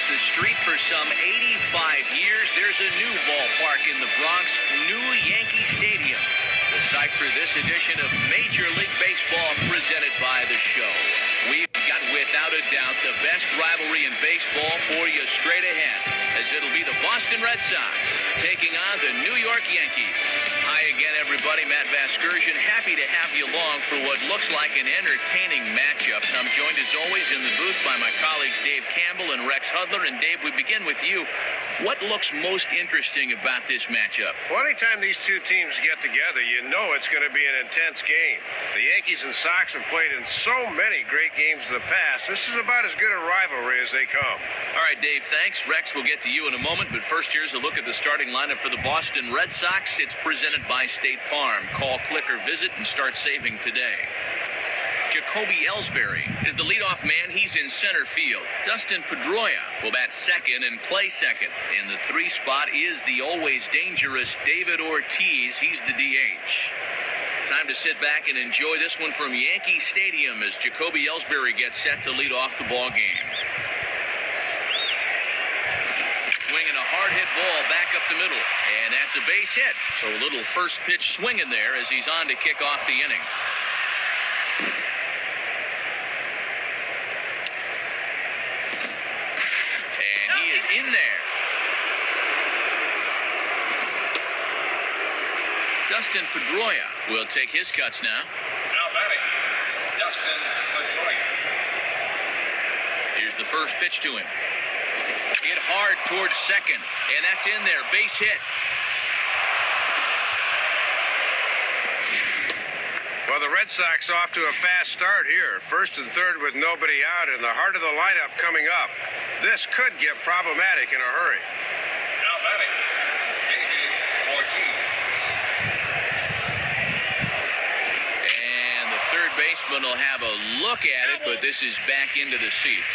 across the street for some 85 years, there's a new ballpark in the Bronx, New Yankee Stadium. The site for this edition of Major League Baseball presented by The Show. We've got, without a doubt, the best rivalry in baseball for you straight ahead, as it'll be the Boston Red Sox taking on the New York Yankees. Hi again, everybody. Matt Vasgersian, happy to have you along for what looks like an entertaining matchup. And I'm joined, as always, in the booth by my colleagues Dave Campbell and Rex Hudler. And Dave, we begin with you. What looks most interesting about this matchup? Well, anytime these two teams get together, you know it's going to be an intense game. The Yankees and Sox have played in so many great games in the past. This is about as good a rivalry as they come. All right, Dave, thanks. Rex, we'll get to you in a moment. But first, here's a look at the starting lineup for the Boston Red Sox. It's presented by State Farm. Call, click, or visit and start saving today. Jacoby Ellsbury is the leadoff man. He's in center field. Dustin Pedroia will bat second and play second. In the 3 spot is the always dangerous David Ortiz. He's the DH. Time to sit back and enjoy this one from Yankee Stadium as Jacoby Ellsbury gets set to lead off the ball game. Swinging a hard hit ball back up the middle, and that's a base hit. So a little first pitch swinging there as he's on to kick off the inning. In there. Dustin Pedroia will take his cuts now. Now batting, Dustin Pedroia. Here's the first pitch to him. Hit hard towards second, and that's in there. Base hit. Well, the Red Sox off to a fast start here. First and third with nobody out in the heart of the lineup coming up. This could get problematic in a hurry. Now batting, David Ortiz. And the third baseman will have a look at it, but this is back into the seats.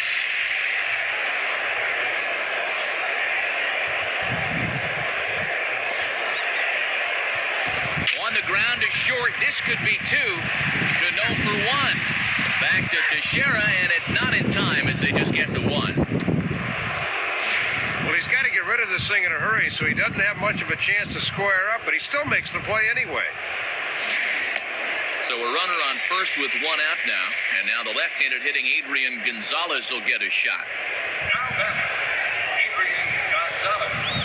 On the ground to short. This could be 2. Cano for 1. Back to Teixeira, and it's not in time as they just get the 1. Well, he's got to get rid of this thing in a hurry, so he doesn't have much of a chance to square up, but he still makes the play anyway. So a runner on first with 1 out now, and now the left-handed hitting Adrian Gonzalez will get a shot. Now batting, Adrian Gonzalez.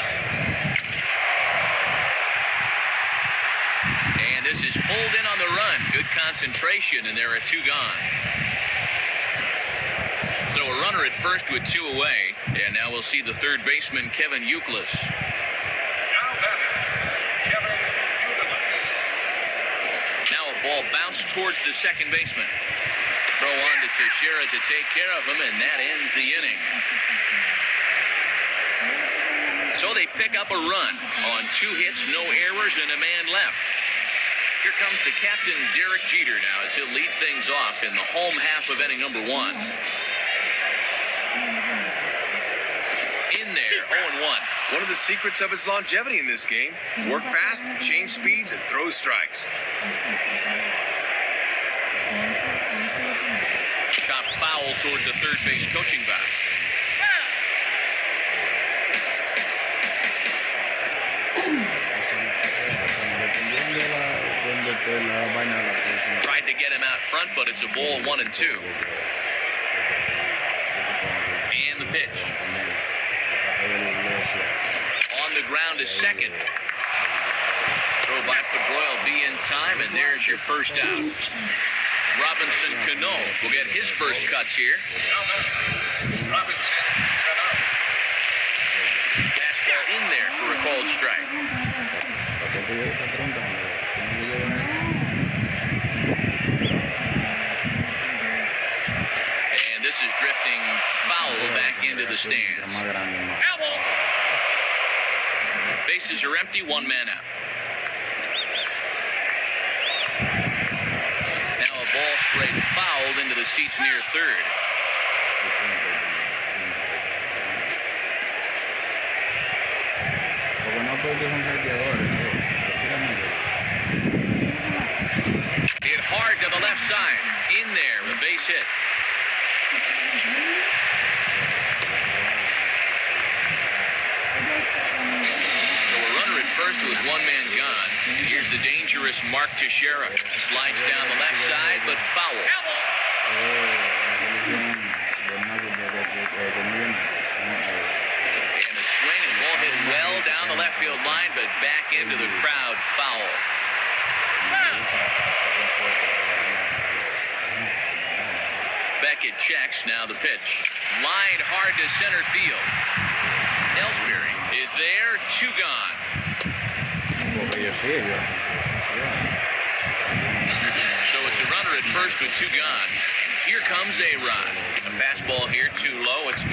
And this is pulled in on the run. Good concentration, and there are 2 gone. So a runner at first with 2 away, and now we'll see the third baseman, Kevin Youkilis. Now batting, Kevin Youkilis. Now a ball bounced towards the second baseman. Throw on to Teixeira to take care of him, and that ends the inning. So they pick up a run on 2 hits, no errors, and a man left. Here comes the captain, Derek Jeter, now, as he'll lead things off in the home half of inning number 1. In there, 0-1. One of the secrets of his longevity in this game: work fast, change speeds, and throw strikes. Chop foul toward the third base coaching box. Tried to get him out front, but it's a ball, 1-2. And the pitch. On the ground is second. Throw by Pedroia will be in time, and there's your first out. Robinson Cano will get his first cuts here. Now batting, Robinson Cano. Fastball in there for a called strike. And this is drifting foul back into the stands. Bases are empty, 1 man out. Now a ball sprayed fouled into the seats near third. Hit hard to the left side. In there, a base hit. first with one man gone. And here's the dangerous Mark Teixeira. Slides down the left side, but foul. And a swing and the ball hit well down the left field line, but back into the crowd. Foul. Beckett checks. Now the pitch. Lined hard to center field. Ellsbury is there. 2 gone. So it's a runner at first with 2 gone. Here comes A-Rod. A fastball here too low. It's 1-0.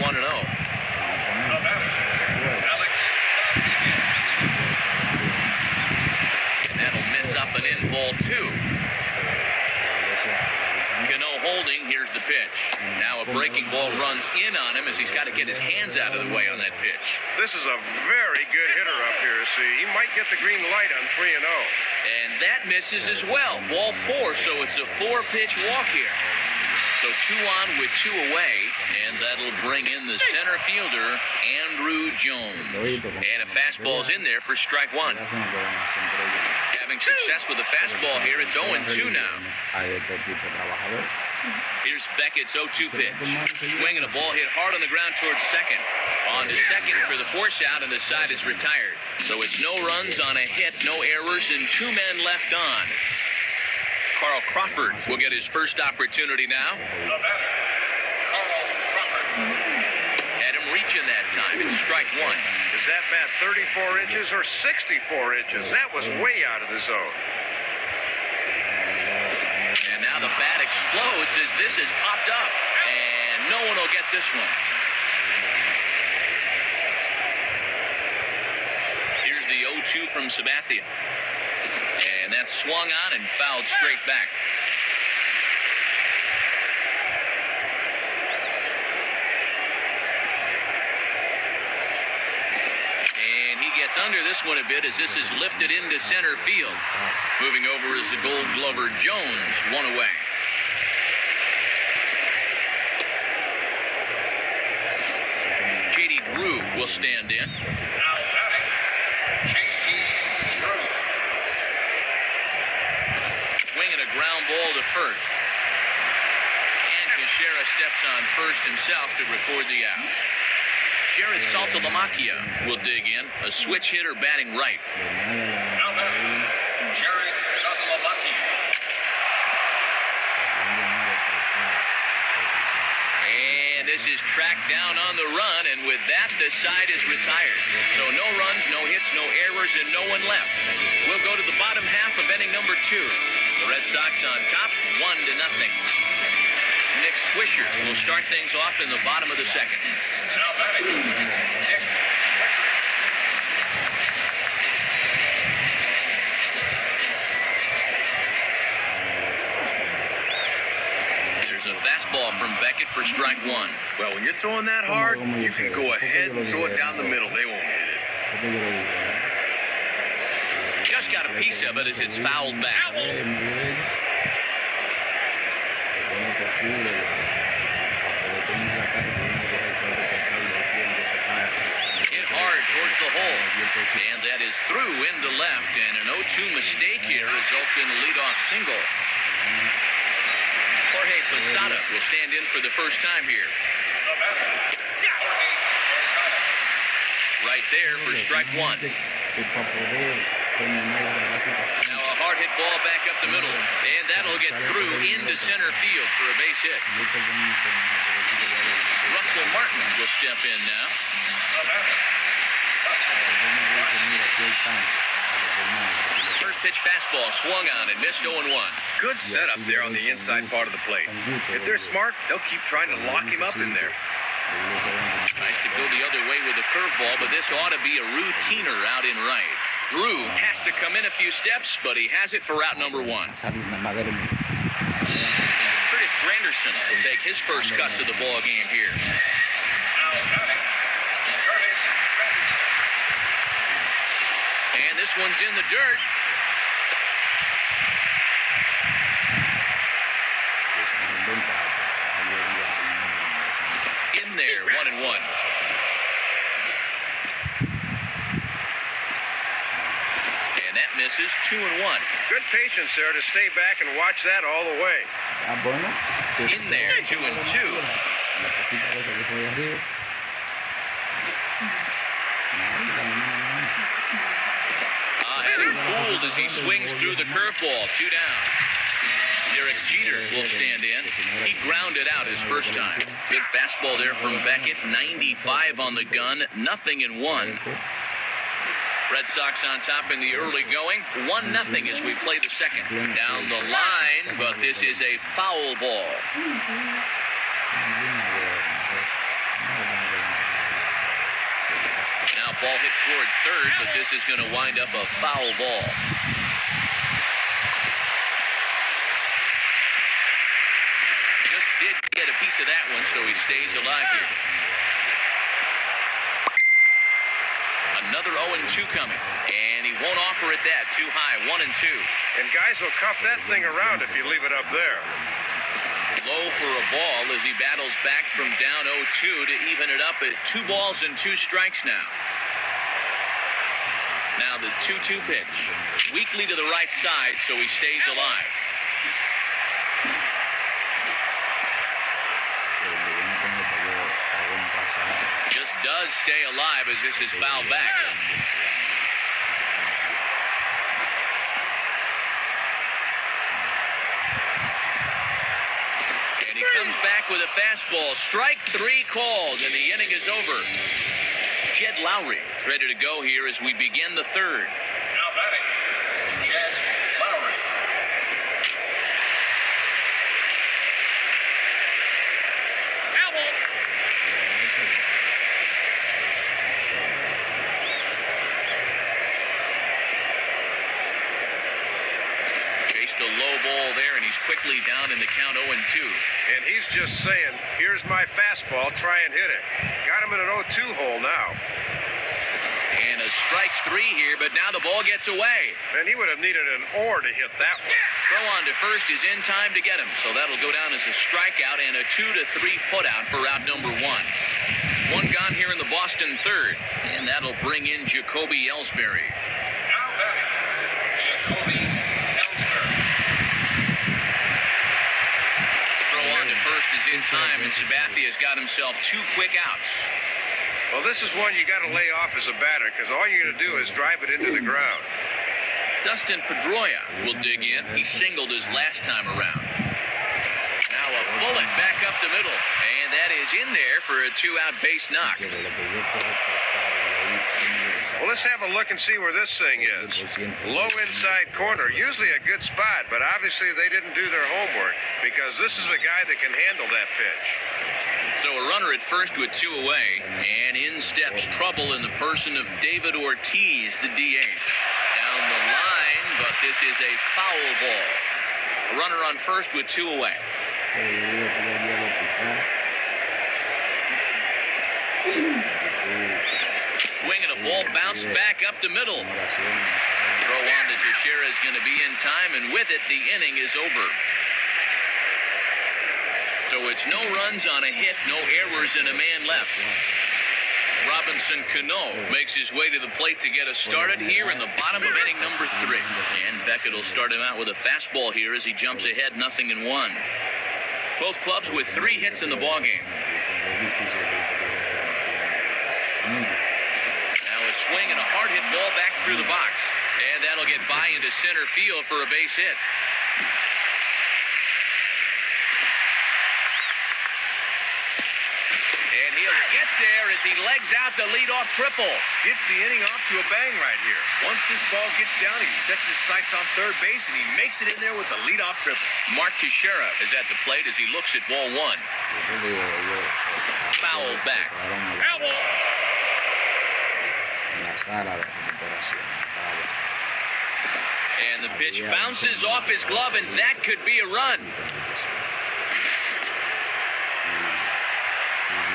And that'll miss up and in ball 2. Cano holding. Here's the pitch. Now a breaking ball runs in on him as he's got to get his hands out of the way on that pitch. This is a very good hitter up here, see. He might get the green light on 3-0. And that misses as well. Ball 4, so it's a 4-pitch walk here. So 2 on with 2 away, and that'll bring in the center fielder, Andrew Jones. And a fastball's in there for strike 1. Having success with the fastball here, it's 0-2 now. Here's Beckett's 0-2 pitch. Swinging a ball hit hard on the ground towards second. On to second for the force out, and the side is retired. So it's no runs on a hit, no errors, and 2 men left on. Carl Crawford will get his first opportunity now. Carl Crawford. Had him reaching that time. It's strike 1. Is that bat 34 inches or 64 inches? That was way out of the zone. And now the bat explodes as this has popped up. And no one will get this one. Here's the 0-2 from Sabathia. And that's swung on and fouled straight back. And he gets under this one a bit as this is lifted into center field. Moving over is the Gold Glover Jones, 1 away. J.D. Drew will stand in. Now batting, J.D. Drew. Swinging a ground ball to first. And Teixeira steps on first himself to record the out. Jared Saltalamacchia will dig in. A switch hitter batting right. Now batting, Jared Saltalamacchia. And this is tracked down on the run, and with that, the side is retired. So no runs, no hits, no errors, and no one left. We'll go to the bottom half of inning number 2. The Red Sox on top, 1-0. Nick Swisher will start things off in the bottom of the second. Now batting, Nick Swisher. There's a fastball from Beckett for strike 1. Well, when you're throwing that hard, you can go ahead and throw it down the middle. They won't hit it. Just got a piece of it as it's fouled back. Hit hard towards the hole. And that is through into left. And an 0-2 mistake here results in a leadoff single. Jorge Posada will stand in for the first time here. Now batting, Jorge Posada. Right there for strike 1. Now a hard hit ball back up the middle. And that'll get through into center field for a base hit. Russell Martin will step in now. Now batting, First pitch fastball swung on and missed 0-1. Good setup there on the inside part of the plate. If they're smart, they'll keep trying to lock him up in there. Tries to go the other way with a curveball, but this ought to be a routiner out in right. Drew has to come in a few steps, but he has it for route number 1. Curtis Granderson will take his first cuts of the ball game here. now batting, Curtis Granderson. And this one's in the dirt. In there, 1-1. misses, 2-1. Good patience there to stay back and watch that all the way. In there, 2-2. Had him fooled as he swings through the curveball, 2 down. Derek Jeter will stand in. He grounded out his first time. Good fastball there from Beckett, 95 on the gun, 0-1. Red Sox on top in the early going, 1-0 as we play the second. Down the line, but this is a foul ball. Now ball hit toward third, but this is going to wind up a foul ball. Just did get a piece of that one, so he stays alive here. Another 0-2 coming, and he won't offer it that. Too high, 1-2. And guys will cuff that thing around if you leave it up there. Low for a ball as he battles back from down 0-2 to even it up at 2 balls and 2 strikes now. Now the 2-2 pitch. Weakly to the right side, so he stays alive. Just does stay alive as this is fouled back. And he comes back with a fastball. Strike 3 called, and the inning is over. Jed Lowry is ready to go here as we begin the third. Now batting, Jed Lowry. Chased a low ball there, and he's quickly down in the count 0-2. And he's just saying, here's my fastball, try and hit it. Got him in an 0-2 hole now. And a strike 3 here, but now the ball gets away. And he would have needed an oar to hit that one. Throw on to first is in time to get him, so that'll go down as a strikeout and a 2-3 putout for out number 1. 1 gone here in the Boston third, and that'll bring in Jacoby Ellsbury. Now batting, Jacoby Ellsbury. Throw on to first is in time, and Sabathia's got himself 2 quick outs. Well, this is one you got to lay off as a batter because all you're going to do is drive it into the ground. Dustin Pedroia will dig in. He singled his last time around. Now a bullet back up the middle, and that is in there for a 2-out base knock. Well, let's have a look and see where this thing is. Low inside corner, usually a good spot, but obviously they didn't do their homework because this is a guy that can handle that pitch. So a runner at first with 2 away, and in steps trouble in the person of David Ortiz, the DH. Down the line, but this is a foul ball. A runner on first with 2 away. Swing and a ball bounced back up the middle. Throw on to Teixeira is going to be in time, and with it, the inning is over. So it's no runs on a hit, no errors, and a man left. Robinson Cano makes his way to the plate to get us started here in the bottom of inning number 3. And Beckett will start him out with a fastball here as he jumps ahead 0-1. Both clubs with 3 hits in the ballgame. Now a swing and a hard hit ball back through the box. And that'll get by into center field for a base hit. And he'll get there as he legs out the leadoff triple. Gets the inning off to a bang right here. Once this ball gets down, he sets his sights on third base, and he makes it in there with the leadoff triple. Mark Teixeira is at the plate as he looks at ball 1. Fouled back. And the pitch bounces off his glove, and that could be a run.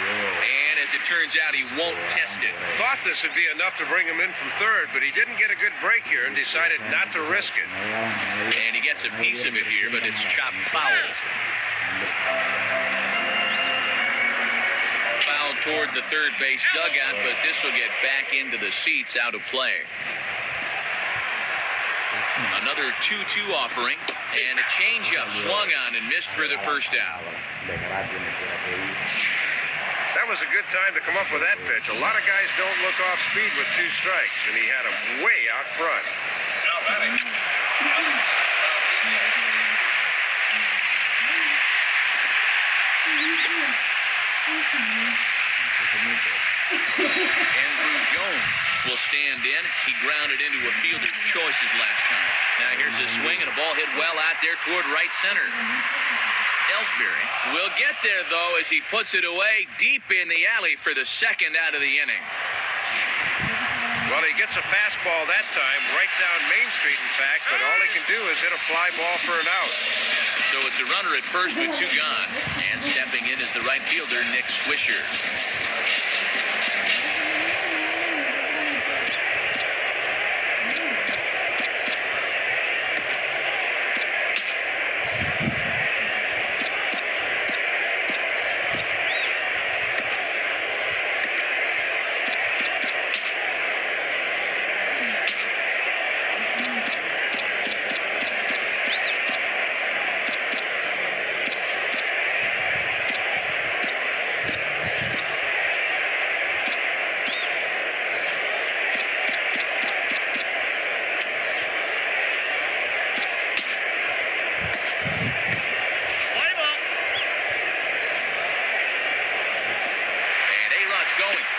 And as it turns out, he won't test it. Thought this would be enough to bring him in from third, but he didn't get a good break here and decided not to risk it. And he gets a piece of it here, but it's chopped foul. Foul toward the third base dugout, but this will get back into the seats, out of play. Another 2-2 offering, and a changeup swung on and missed for the first out. That was a good time to come up with that pitch. A lot of guys don't look off speed with 2 strikes, and he had him way out front. Now batting. Andrew Jones will stand in. He grounded into a fielder's choices last time. Now here's a swing and a ball hit well out there toward right center. Ellsbury will get there, though, as he puts it away deep in the alley for the second out of the inning. Well, he gets a fastball that time, right down Main Street, in fact, but all he can do is hit a fly ball for an out. So it's a runner at first with 2 gone. And stepping in is the right fielder, Nick Swisher.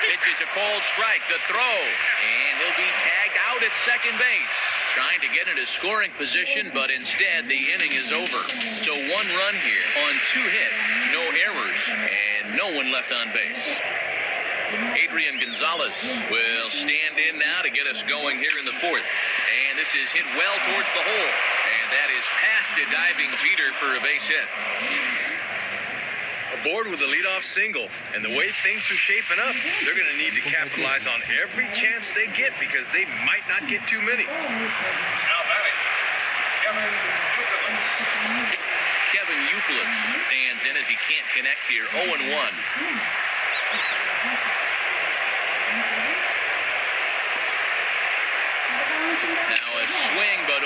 Pitches a cold strike, the throw, and he'll be tagged out at second base. Trying to get into scoring position, but instead the inning is over. So 1 run here on 2 hits, no errors, and no one left on base. Adrian Gonzalez will stand in now to get us going here in the 4th. And this is hit well towards the hole, and that is past a diving Jeter for a base hit. Aboard with a leadoff single, and the way things are shaping up, they're going to need to capitalize on every chance they get because they might not get too many. Now batting. Kevin Youkilis stands in as he can't connect here, 0-1. Now a swing, but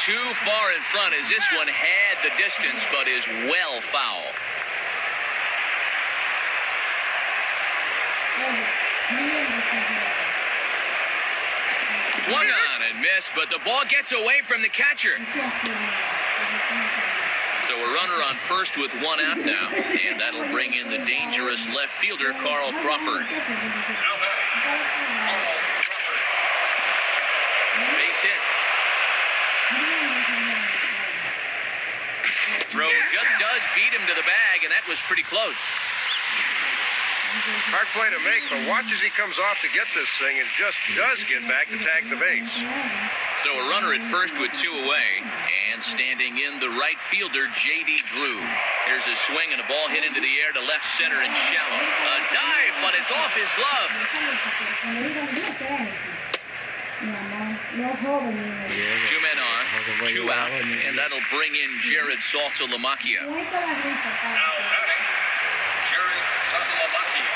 too far in front as this one had the distance, but is well foul. Swung on and missed, but the ball gets away from the catcher. So a runner on first with 1 out now, and that'll bring in the dangerous left fielder, Carl Crawford. Base hit. Throw just does beat him to the bag, and that was pretty close. Hard play to make, but watch as he comes off to get this thing and just does get back to tag the base. So a runner at first with 2 away, and standing in the right fielder, J.D. Drew. There's a swing and a ball hit into the air to left center and shallow. A dive, but it's off his glove. 2 men on, 2 out, and that'll bring in Jared Saltalamacchia. Now batting. Jared Saltalamacchia.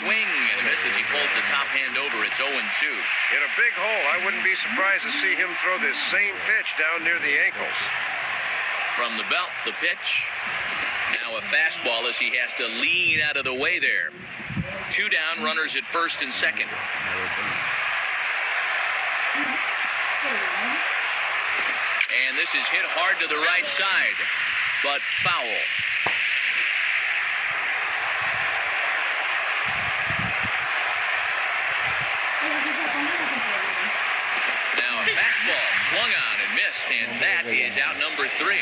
Swing and a miss as he pulls the top hand over. It's 0-2. In a big hole, I wouldn't be surprised to see him throw this same pitch down near the ankles. From the belt, the pitch. Now a fastball as he has to lean out of the way there. 2 down, runners at first and second. And this is hit hard to the right side, but foul. Now a fastball swung on and missed, and that is out number 3.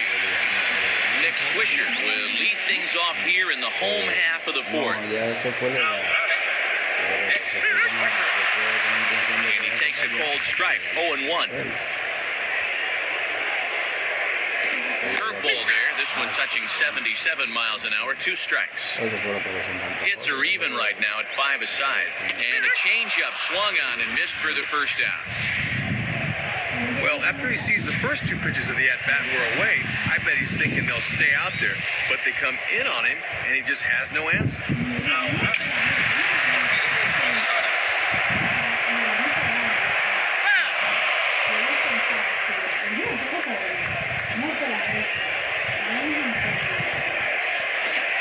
Nick Swisher will lead things off here in the home half of the 4th. And he takes a cold strike, 0-1. Curveball there, this one touching 77 miles an hour, 2 strikes. Hits are even right now at 5 aside. And a changeup swung on and missed for the first out. Well, after he sees the first two pitches of the at-bat were away, I bet he's thinking they'll stay out there. But they come in on him, and he just has no answer. Now batting.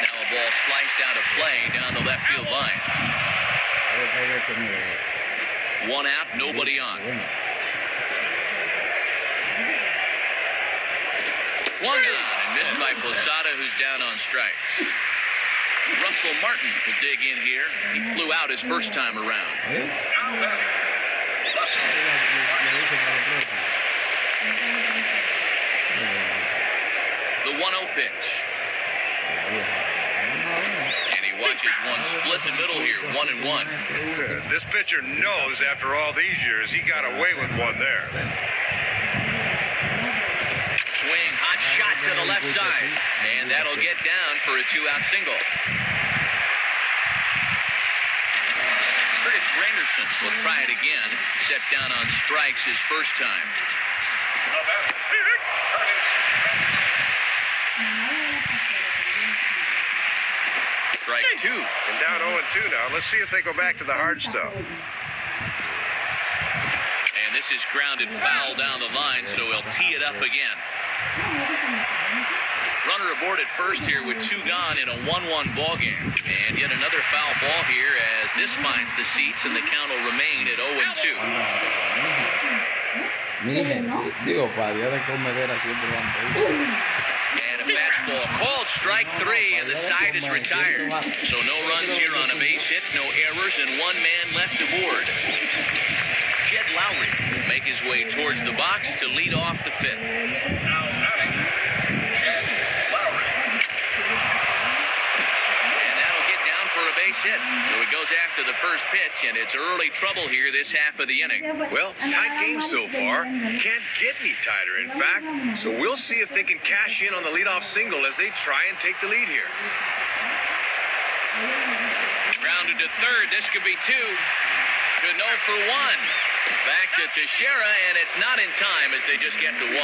Now a ball sliced out of play down the left field line. One out, nobody on. Swung on and missed by Posada, who's down on strikes. Russell Martin will dig in here. He flew out his first time around. Now batting. Russell. The 1-0 pitch. And he watches one split the middle here, 1-1. This pitcher knows after all these years he got away with one there. Swing, hot shot to the left side. And that'll get down for a 2-out single. Curtis Granderson will try it again. Set down on strikes his first time. Now batting. Curtis. Strike two. And down 0-2 now. Let's see if they go back to the hard stuff. And this is grounded foul down the line, so he'll tee it up again. Runner aboard at first here with 2 gone in a 1-1 ball game. And yet another foul ball here as this finds the seats, and the count will remain at 0-2. And a fastball called strike 3, and the side is retired. So no runs here on a base hit, no errors, and 1 man left aboard. Jed Lowry will make his way towards the box to lead off the 5th. Now batting. Jed Lowry. And that'll get down for a base hit. So he goes after the first pitch, and it's early trouble here this half of the inning. Well, tight game so far. Can't get any tighter, in fact. So we'll see if they can cash in on the leadoff single as they try and take the lead here. Grounded to third. This could be 2. Could no for 1. Back to Teixeira, and it's not in time as they just get to 1.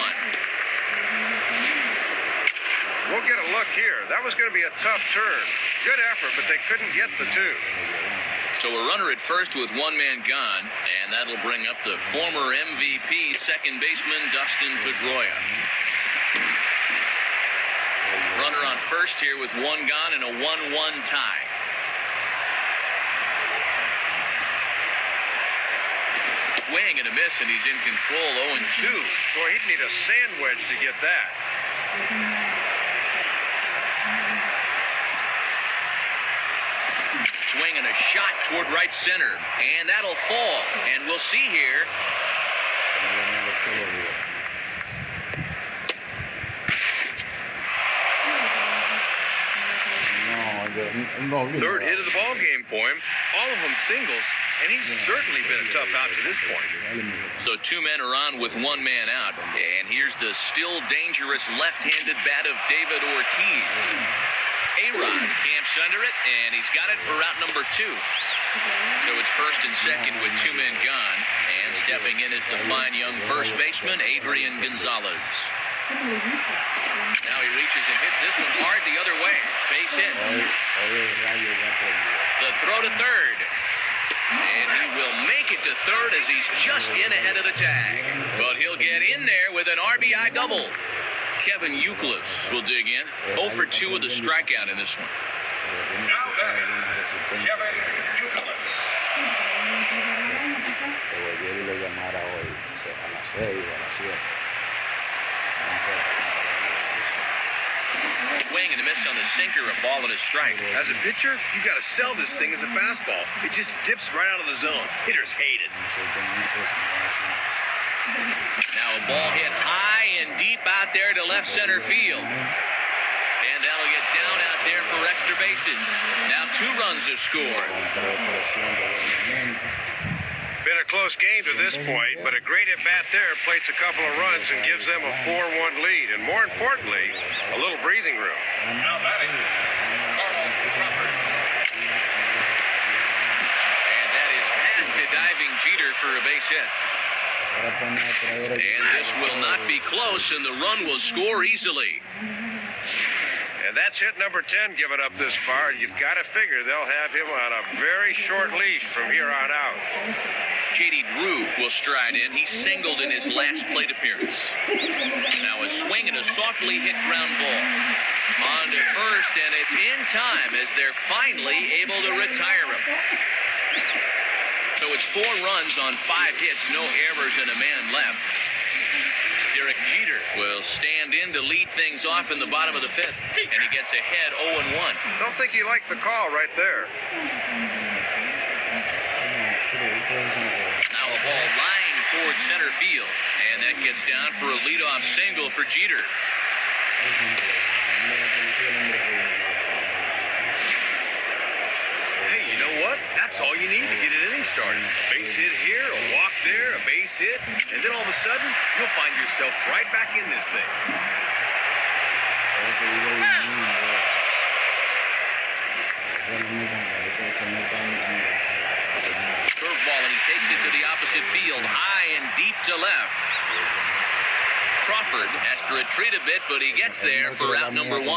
We'll get a look here. That was going to be a tough turn. Good effort, but they couldn't get the 2. So a runner at first with 1 man gone, and that'll bring up the former MVP second baseman Dustin Pedroia. Runner on first here with 1 gone and a 1-1 tie. Swing and a miss, and he's in control, 0-2. Boy, he'd need a sand wedge to get that. Swing and a shot toward right center, and that'll fall. And we'll see here. Third hit of the ball game for him. All of them singles, and he's certainly been a tough out to this point. So 2 men are on with 1 man out. And here's the still dangerous left-handed bat of David Ortiz. A-Rod camps under it, and he's got it for route number 2. So it's first and second with 2 men gone. And stepping in is the fine young first baseman, Adrian Gonzalez. Now he reaches and hits this one hard the other way. Base hit. The throw to third. And he will make it to third as he's just in ahead of the tag. But he'll get in there with an RBI double. Kevin Youkilis will dig in. 0 for 2 with a strikeout in this one. Now batting. Kevin Youkilis. Swing and a miss on the sinker, a ball and a strike. As a pitcher, you got to sell this thing as a fastball. It just dips right out of the zone. Hitters hate it. Now a ball hit high and deep out there to left center field. And that'll get down out there for extra bases. Now 2 runs have scored. Been a close game to this point, but a great at-bat there plates a couple of runs and gives them a 4-1 lead. And more importantly, a little breathing room. Now batting. Carl Crawford. And that is past a diving Jeter for a base hit. And this will not be close, and the run will score easily. And that's hit number 10 given up this far. You've got to figure they'll have him on a very short leash from here on out. J.D. Drew will stride in. He singled in his last plate appearance. Now a swing and a softly hit ground ball. On to first, and it's in time as they're finally able to retire him. So it's 4 runs on 5 hits, no errors, and a man left. Derek Jeter will stand in to lead things off in the bottom of the 5th, and he gets ahead 0-1. Don't think he liked the call right there. Now a ball lined towards center field, and that gets down for a leadoff single for Jeter. Hey, you know what? That's all you need to get an inning started. A base hit here, a walk there, a base hit, and then all of a sudden, you'll find yourself right back in this thing. Curveball, and he takes it to the opposite field, high and deep to left. Crawford has to retreat a bit, but he gets there for out number 1.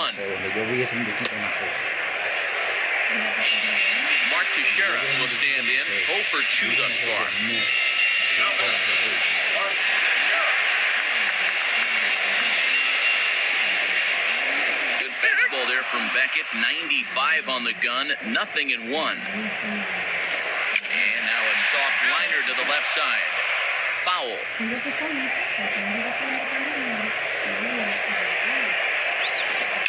Mark Teixeira will stand in, 0 for 2 thus far. Good fastball there from Beckett, 95 on the gun, nothing in 1. And now a soft liner to the left side. Foul.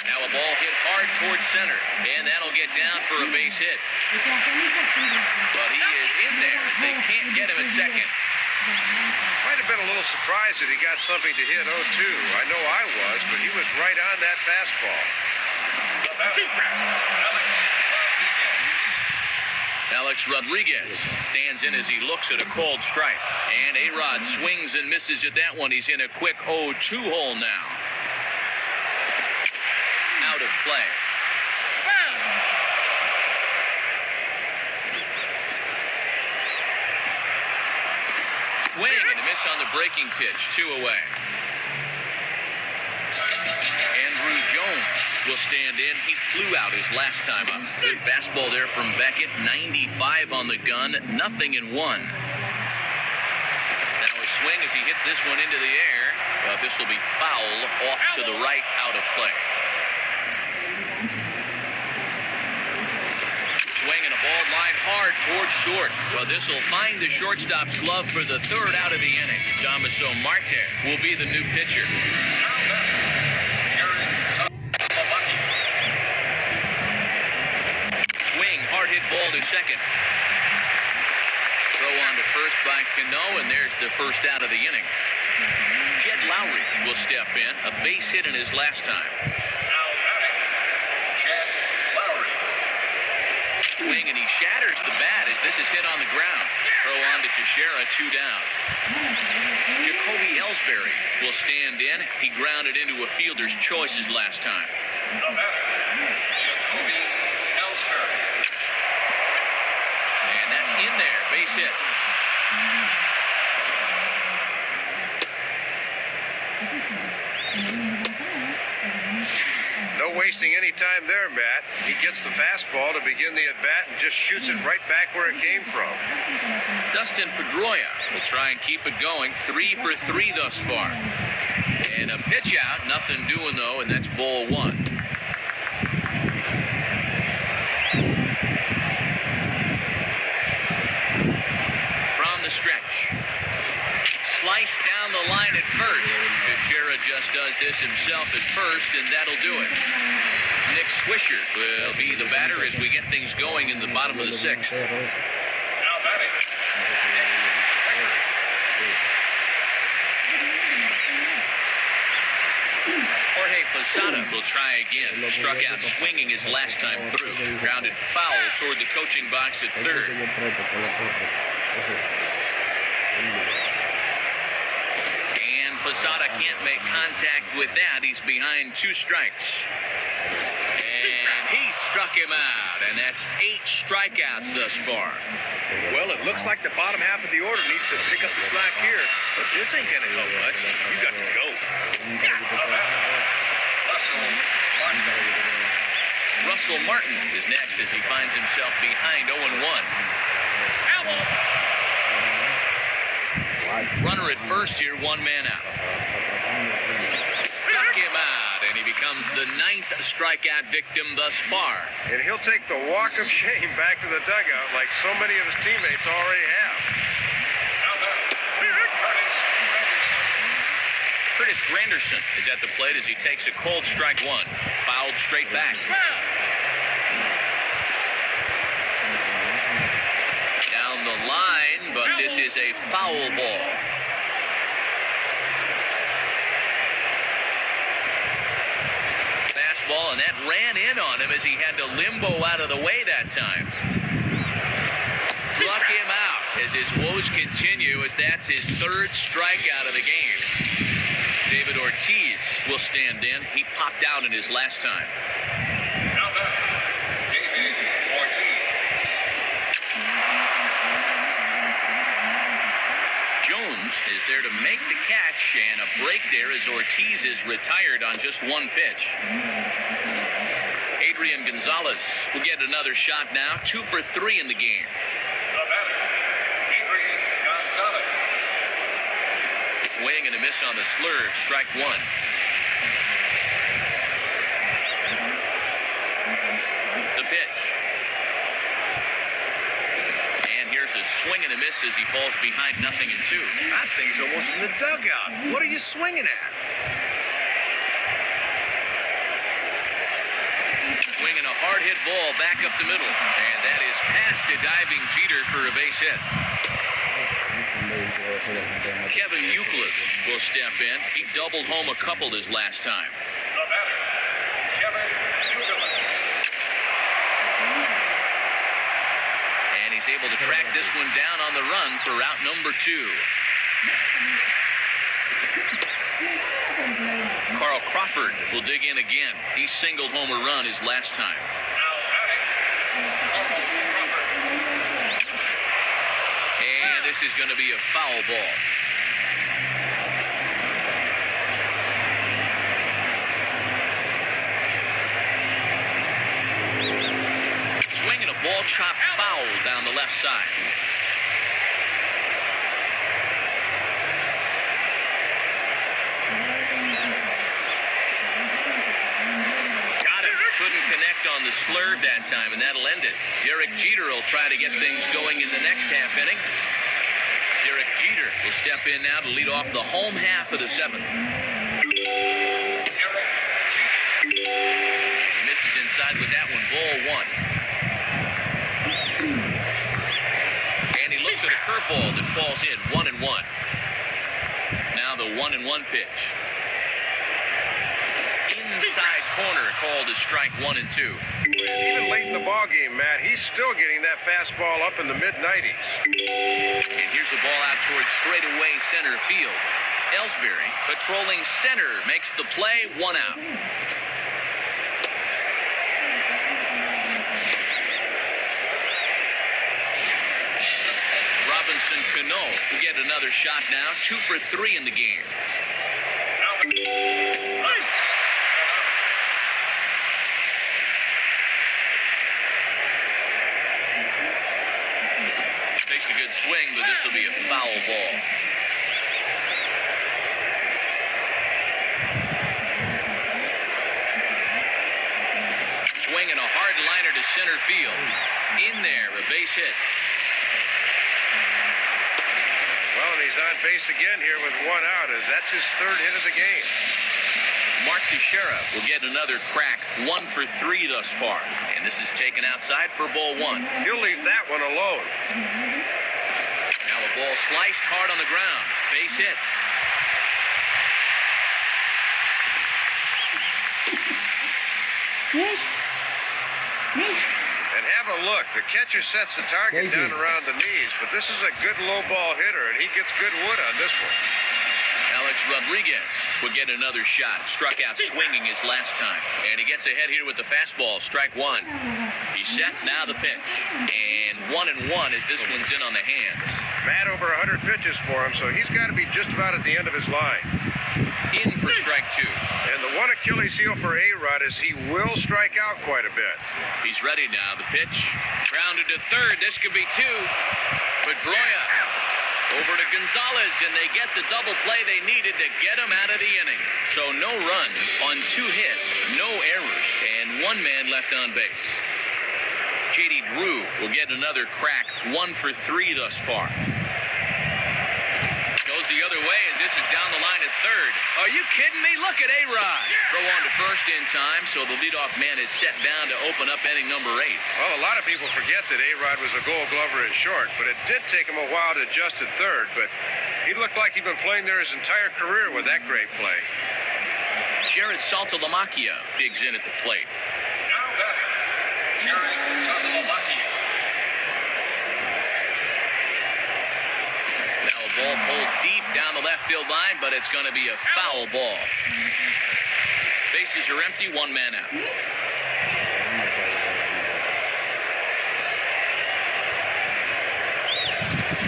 Now a ball hit hard towards center, and that'll get down for a base hit. But he is in there as they can't get him at second. Might have been a little surprised that he got something to hit 0-2. I know I was, but he was right on that fastball. Alex Rodriguez stands in as he looks at a called strike. And A-Rod swings and misses at that one. He's in a quick 0-2 hole now. Out of play. Swing and a miss on the breaking pitch. 2 away. Andrew Jones will stand in. He flew out his last time up. Good fastball there from Beckett. 95 on the gun. Nothing in 1. Now a swing as he hits this one into the air. But this will be foul off to the right, out of play. Swing and a ball lined hard towards short. Well, this will find the shortstop's glove for the 3rd out of the inning. Damaso Marte will be the new pitcher. Swing, hard hit ball to second. Throw on to first by Cano, and there's the 1st out of the inning. Jed Lowry will step in, a base hit in his last time. Now batting, Jed Lowry. Swing, and he shatters the bat as this is hit on the ground. Throw on to Teixeira, 2 down. Jacoby Ellsbury will stand in. He grounded into a fielder's choice his last time. The batter, Jacoby Ellsbury. And that's in there, base hit. No wasting any time there, Matt. He gets the fastball to begin the at-bat and just shoots it right back where it came from. Dustin Pedroia will try and keep it going. 3 for 3 thus far. And a pitch out, nothing doing though, and that's ball 1. From the stretch. Slice down the line at first. Teixeira just does this himself at first, and that'll do it. Nick Swisher will be the batter as we get things going in the bottom of the 6th. Now batting, Nick Swisher. Jorge Posada will try again. Struck out swinging his last time through. Grounded foul toward the coaching box at 3rd. And Posada can't make contact with that. He's behind 2 strikes. And He struck him out, and that's 8 strikeouts thus far. Well, it looks like the bottom half of the order needs to pick up the slack here, but this ain't gonna help much. You got to go. Russell Martin is next as he finds himself behind 0-1. Runner at first here, 1 man out. Struck him out, and he becomes the 9th strikeout victim thus far. And he'll take the walk of shame back to the dugout like so many of his teammates already have. Curtis Granderson is at the plate as he takes a cold strike 1. Fouled straight back. Down the line, but this is a foul ball. Fastball, and that ran in on him as he had to limbo out of the way that time. Struck him out as his woes continue, as that's his 3rd strikeout of the game. David Ortiz will stand in. He popped out in his last time. Now back, David Ortiz. Jones is there to make the catch, and a break there as Ortiz is retired on just 1 pitch. Adrian Gonzalez will get another shot now, 2 for 3 in the game. The batter, Adrian Gonzalez. Swing and a miss on the slurve, strike 1. The pitch. And here's a swing and a miss as he falls behind 0-2. That thing's almost in the dugout. What are you swinging at? Swinging a hard hit ball back up the middle. And that is past a diving Jeter for a base hit. Kevin Youkilis will step in. He doubled home a couple his last time. The batter, Kevin Youkilis. And he's able to track this one down on the run for route number 2. Carl Crawford will dig in again. He singled home a run his last time. Now batting, Carl Crawford. And this is going to be a foul ball. Swinging a ball chopped foul down the left side. Got it. Couldn't connect on the slurve that time, and that'll end it. Derek Jeter will try to get things going in the next half inning. Derek Jeter will step in now to lead off the home half of the 7th. Derek Jeter. He misses inside with that one, ball 1. And he looks at a curveball that falls in, 1-1. Now the 1-1 pitch. Inside corner called a strike 1 and 2. Even late in the ball game, Matt, he's still getting that fastball up in the mid-90s. And here's a ball out towards straightaway center field. Ellsbury, patrolling center, makes the play, 1 out. Robinson Cano will get another shot now, 2 for 3 in the game. Takes a good swing, but this will be a foul ball. Swinging a hard liner to center field. In there, a base hit. Well, and he's on base again here with 1 out, as that's his 3rd hit of the game. Mark Teixeira will get another crack, 1 for 3 thus far. And this is taken outside for ball 1. He'll leave that one alone. Now a ball sliced hard on the ground. Base hit. And have a look. The catcher sets the target down around the knees, but this is a good low ball hitter, and he gets good wood on this one. Now Alex Rodriguez will get another shot. Struck out swinging his last time. And he gets ahead here with the fastball. Strike one. He's set. Now the pitch. And 1-1 as this one's in on the hands. Matt over 100 pitches for him, so he's got to be just about at the end of his line. In for strike two. And the one Achilles heel for A-Rod is he will strike out quite a bit. He's ready now. The pitch. Grounded to third. This could be two. Pedroia over to Gonzalez, and they get the double play they needed to get him out of the inning. So no runs on 2 hits, no errors, and 1 man left on base. J.D. Drew will get another crack, 1 for 3 thus far. Goes the other way as this is down the line at third. Are you kidding me? Look at A-Rod. Throw on to first in time, so the leadoff man is set down to open up inning number 8. Well, a lot of people forget that A-Rod was a Gold Glover at short, but it did take him a while to adjust at third, but he looked like he'd been playing there his entire career with that great play. Jared Saltalamacchia digs in at the plate. Now batting, Jared Saltalamacchia. Now a ball pulled deep down the left field line, but it's going to be a foul ball. Bases are empty, 1 man out.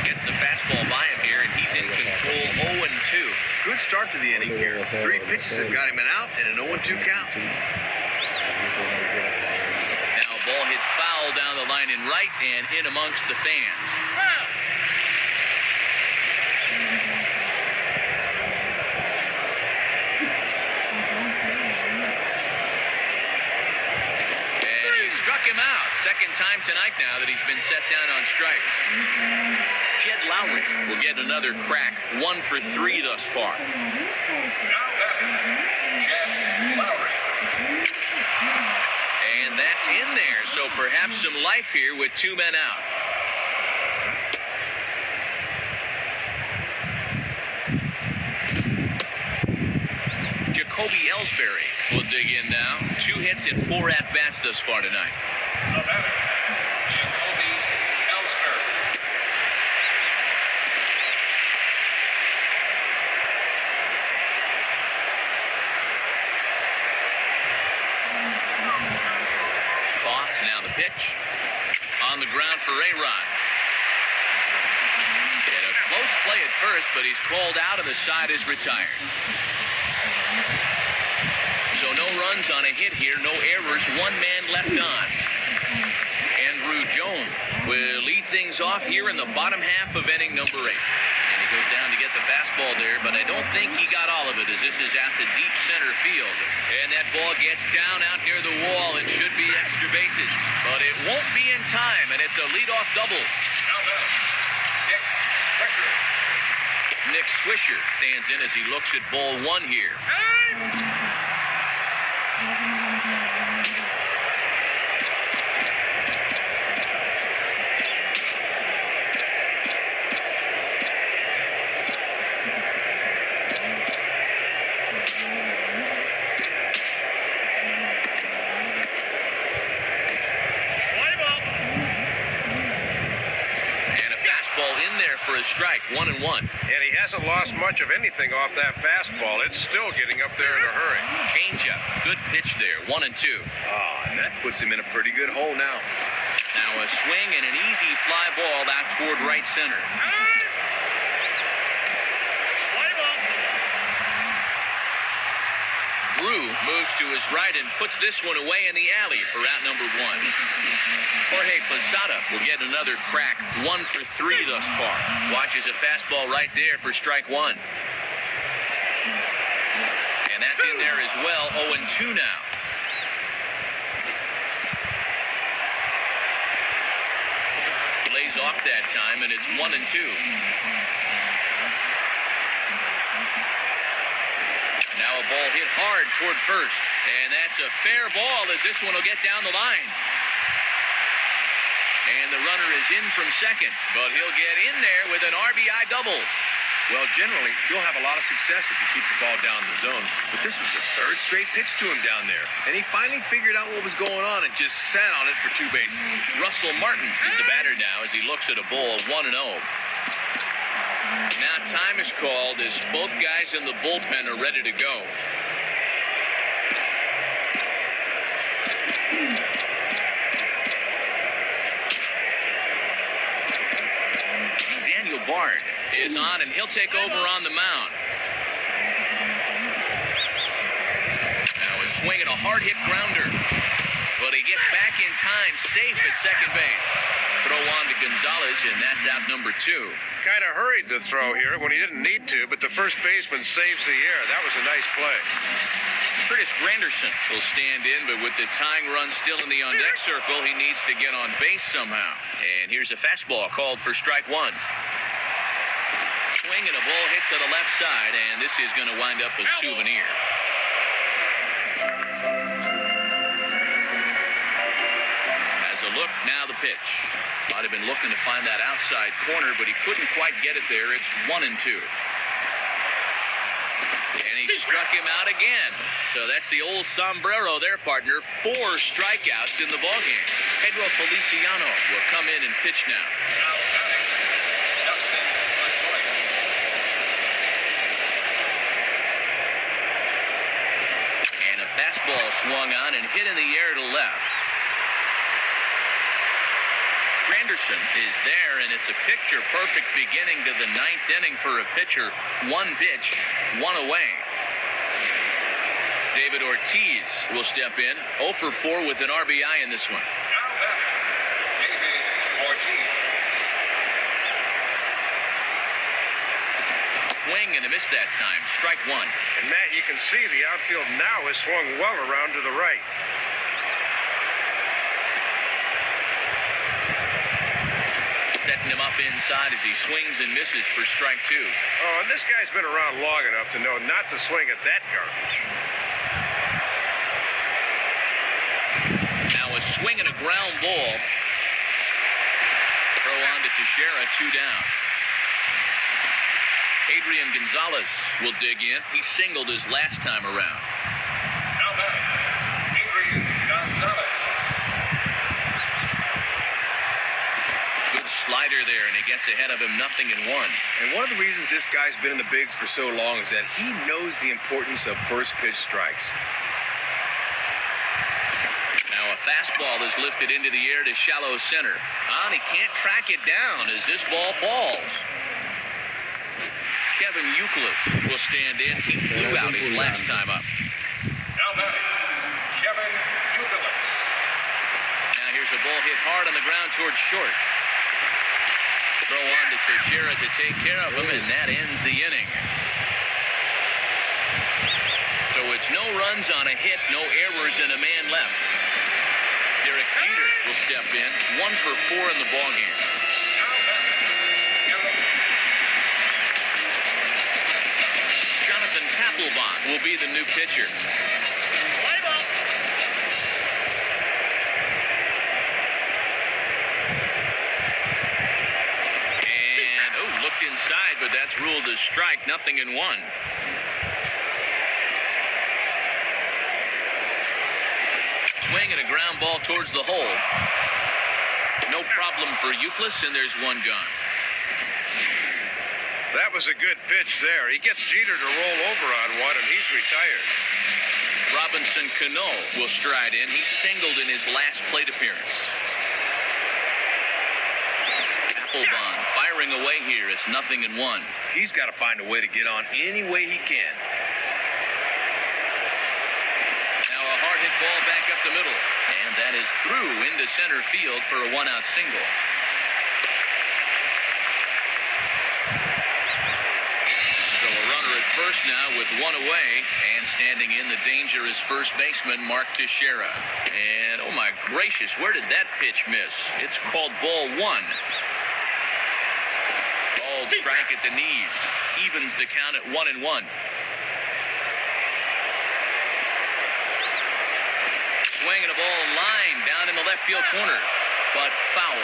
Gets the fastball by him here, and he's in control, 0-2. Good start to the inning here. 3 pitches have got him an out and an 0-2 count. Now a ball hit foul down the line in right and in amongst the fans. Him out. Second time tonight now that he's been set down on strikes. Jed Lowry will get another crack, 1 for 3 thus far. Now batting, Jed Lowry. And that's in there, so perhaps some life here with 2 men out. Jacoby Ellsbury will dig in now. 2 hits and 4 at-bats thus far tonight. The batter, Jacoby Ellsbury. Pause, now the pitch. On the ground for A-Rod. And a close play at first, but he's called out and the side is retired. So no runs on a hit here, no errors, 1 man left on. Andrew Jones will lead things off here in the bottom half of inning number 8. And he goes down to get the fastball there, but I don't think he got all of it as this is out to deep center field. And that ball gets down out near the wall and should be extra bases. But it won't be in time, and it's a leadoff double. Now batting, Nick Swisher. Nick Swisher stands in as he looks at ball 1 here. For a strike, 1-1. And he hasn't lost much of anything off that fastball. It's still getting up there in a hurry. Changeup, good pitch there, 1-2. And that puts him in a pretty good hole now. Now a swing and an easy fly ball out toward right center. Drew moves to his right and puts this one away in the alley for out number 1. Jorge Posada will get another crack, 1 for 3 thus far. Watches a fastball right there for strike 1. And that's in there as well, 0-2 now. Lays off that time, and it's 1-2. Now a ball hit hard toward first. And that's a fair ball as this one will get down the line. And the runner is in from second, but he'll get in there with an RBI double. Well, generally, you'll have a lot of success if you keep the ball down the zone. But this was the 3rd straight pitch to him down there. And he finally figured out what was going on and just sat on it for 2 bases. Russell Martin is the batter now as he looks at a ball 1-0. Now Time is called as both guys in the bullpen are ready to go. Daniel Bard is on, and he'll take over on the mound. Now a swing and a hard-hit grounder. But he gets back in time, safe at second base. Throw on to Gonzalez, and that's out number 2. Kind of hurried the throw here when he didn't need to, but the first baseman saves the air. That was a nice play. Curtis Granderson will stand in, but with the tying run still in the on-deck circle, he needs to get on base somehow. And here's a fastball called for strike 1. Swing and a ball hit to the left side, and this is going to wind up a souvenir. As a look, now the pitch. Might have been looking to find that outside corner, but he couldn't quite get it there. It's 1-2. And he struck him out again. So that's the old sombrero there, partner. 4 strikeouts in the ballgame. Pedro Feliciano will come in and pitch now. And a fastball swung on and hit in the air to left. Granderson is there, and it's a picture-perfect beginning to the 9th inning for a pitcher. 1 pitch, 1 away. David Ortiz will step in, 0 for 4 with an RBI in this one. Now batting, David Ortiz. Swing and a miss that time, strike 1. And Matt, you can see the outfield now has swung well around to the right. Setting him up inside as he swings and misses for strike 2. Oh, and this guy's been around long enough to know not to swing at that garbage. Now a swing and a ground ball. Throw on to Teixeira, 2 down. Adrian Gonzalez will dig in. He singled his last time around. Now batting, Adrian Gonzalez. Slider there, and he gets ahead of him, 0-1. And one of the reasons this guy's been in the bigs for so long is that he knows the importance of first pitch strikes. Now a fastball is lifted into the air to shallow center. He can't track it down as this ball falls. Kevin Youkilis will stand in. He flew out his last time up. Now batting, Kevin Youkilis. Now here's a ball hit hard on the ground towards short. Throw on to Teixeira to take care of him, and that ends the inning. So it's no runs on a hit, no errors, and a man left. Derek Jeter will step in, 1 for 4 in the ballgame. Now batting, Derek. Jonathan Papelbon will be the new pitcher. Inside, but that's ruled as strike, 0-1. Swing and a ground ball towards the hole. No problem for Youkilis, and there's 1 gone. That was a good pitch there. He gets Jeter to roll over on one, and he's retired. Robinson Cano will stride in. He singled in his last plate appearance. Papelbon firing away here. It's 0-1. He's got to find a way to get on any way he can. Now a hard hit ball back up the middle, and that is through into center field for a 1-out single. So a runner at first now with 1 away, and standing in the dangerous first baseman Mark Teixeira. And oh my gracious, where did that pitch miss? It's called ball 1. Strike at the knees, evens the count at 1-1. Swing and a ball line down in the left field corner, but foul.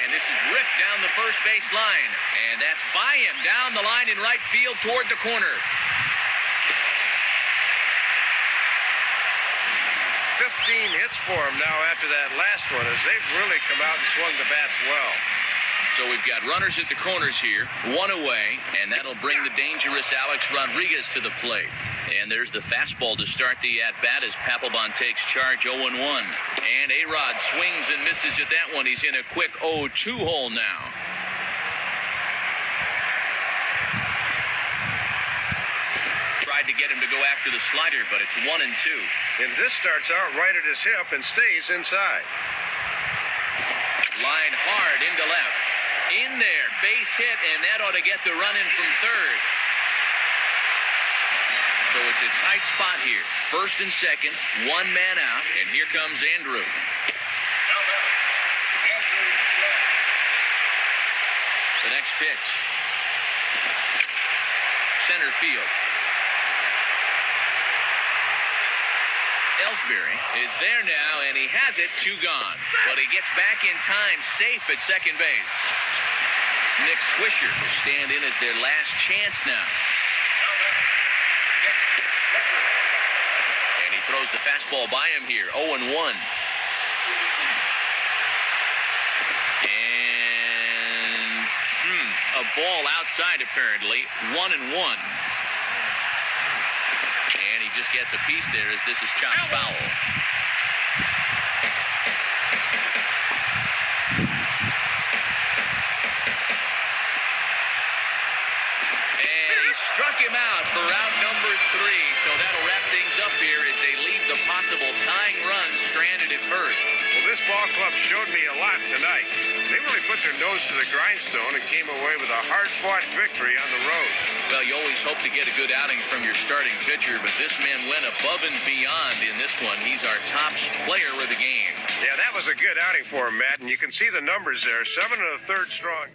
And this is ripped down the first base line, and that's by him down the line in right field toward the corner. 15 hits for him now after that last one, as they've really come out and swung the bats well. So we've got runners at the corners here, one away, and that'll bring the dangerous Alex Rodriguez to the plate. And there's the fastball to start the at-bat as Papelbon takes charge 0-1. And A-Rod swings and misses at that one. He's in a quick 0-2 hole now. Tried to get him to go after the slider, but it's 1-2. And this starts out right at his hip and stays inside. Line hard into left. In there, base hit, and that ought to get the run in from third. So it's a tight spot here. First and second, one man out, and here comes Andrew. Now batting, Andrew Jones. The next pitch. Center field. Ellsbury is there now, and he has it, 2 gone. But he gets back in time, safe at second base. Nick Swisher will stand in as their last chance now. Now batting, Nick Swisher. And he throws the fastball by him here, 0-1. And a ball outside apparently, 1-1. And he just gets a piece there as this is chopped foul. Struck him out for out number 3, so that'll wrap things up here as they leave the possible tying run stranded at first. Well, this ball club showed me a lot tonight. They really put their nose to the grindstone and came away with a hard-fought victory on the road. Well, you always hope to get a good outing from your starting pitcher, but this man went above and beyond in this one. He's our top player of the game. Yeah, that was a good outing for him, Matt, and you can see the numbers there. 7 1/3 strong.